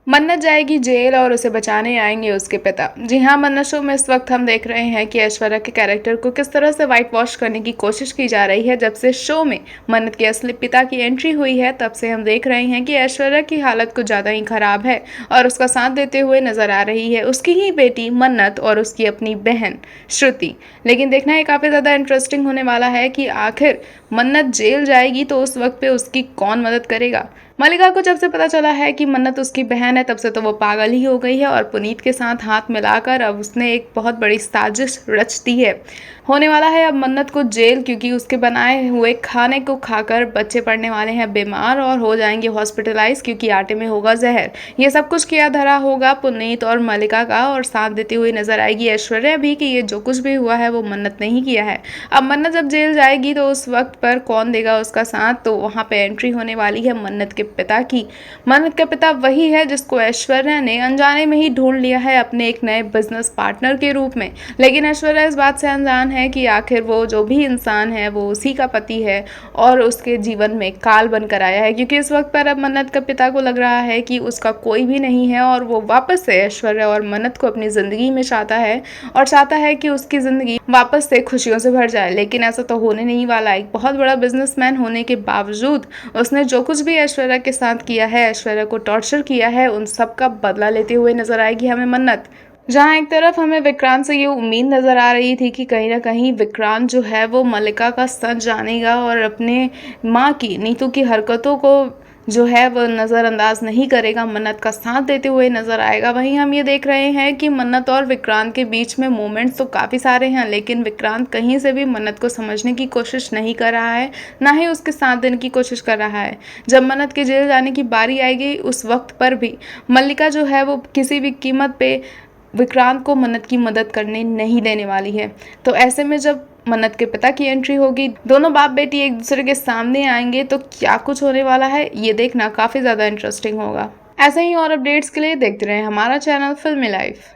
मन्नत जाएगी जेल और उसे बचाने आएंगे उसके पिता। जी हाँ, मन्नत शो में इस वक्त हम देख रहे हैं कि ऐश्वर्या के कैरेक्टर को किस तरह से वाइट वॉश करने की कोशिश की जा रही है। जब से शो में मन्नत के असली पिता की एंट्री हुई है तब से हम देख रहे हैं कि ऐश्वर्या की हालत कुछ ज़्यादा ही खराब है और उसका साथ देते हुए नजर आ रही है उसकी ही बेटी मन्नत और उसकी अपनी बहन श्रुति। लेकिन देखना ये काफ़ी ज़्यादा इंटरेस्टिंग होने वाला है कि आखिर मन्नत जेल जाएगी तो उस वक्त पे उसकी कौन मदद करेगा। मल्लिका को जब से पता चला है कि मन्नत उसकी बहन है तब से तो वो पागल ही हो गई है और पुनीत के साथ हाथ मिलाकर अब उसने एक बहुत बड़ी साजिश रच दी है। होने वाला है अब मन्नत को जेल, क्योंकि उसके बनाए हुए खाने को खाकर बच्चे पड़ने वाले हैं बीमार और हो जाएंगे हॉस्पिटलाइज, क्योंकि आटे में होगा जहर। ये सब कुछ किया धरा होगा पुनीत और मल्लिका का और साथ देती हुई नजर आएगी ऐश्वर्या भी कि ये जो कुछ भी हुआ है वो मन्नत ने ही किया है। अब मन्नत जब जेल जाएगी तो उस वक्त पर कौन देगा उसका साथ, तो वहाँ पे एंट्री होने वाली है मन्नत के पिता की। मन्नत का पिता वही है जिसको ऐश्वर्या ने अनजाने में ही ढूंढ लिया है अपने एक नए बिजनेस पार्टनर के रूप में। लेकिन ऐश्वर्या इस बात से अनजान है कि आखिर वो जो भी इंसान है वो उसी का पति है और उसके जीवन में काल बनकर आया है, क्योंकि इस वक्त पर अब मन्नत का पिता को लग रहा है कि उसका कोई भी नहीं है और वो वापस से ऐश्वर्या और मन्नत को अपनी जिंदगी में चाहता है और चाहता है कि उसकी जिंदगी वापस से खुशियों से भर जाए। लेकिन ऐसा तो होने नहीं वाला। एक बहुत बड़ा बिजनेसमैन होने के बावजूद उसने जो कुछ भी ऐश्वर्या के साथ किया है, ऐश्वर्या को टॉर्चर किया है, उन सब का बदला लेते हुए नजर आएगी हमें मन्नत। जहाँ एक तरफ हमें विक्रांत से ये उम्मीद नजर आ रही थी कि कहीं ना कहीं विक्रांत जो है वो मल्लिका का सच जानेगा और अपने माँ की नीतू की हरकतों को जो है वो नज़रअंदाज नहीं करेगा, मन्नत का साथ देते हुए नजर आएगा। वहीं हम ये देख रहे हैं कि मन्नत और विक्रांत के बीच में मोमेंट्स तो काफ़ी सारे हैं, लेकिन विक्रांत कहीं से भी मन्नत को समझने की कोशिश नहीं कर रहा है, ना ही उसके साथ देने की कोशिश कर रहा है। जब मन्नत के जेल जाने की बारी आएगी उस वक्त पर भी मल्लिका जो है वो किसी भी कीमत पे विक्रांत को मन्नत की मदद करने नहीं देने वाली है। तो ऐसे में जब मन्नत के पिता की एंट्री होगी, दोनों बाप बेटी एक दूसरे के सामने आएंगे, तो क्या कुछ होने वाला है ये देखना काफ़ी ज़्यादा इंटरेस्टिंग होगा। ऐसे ही और अपडेट्स के लिए देखते रहें हमारा चैनल फिल्मी लाइफ।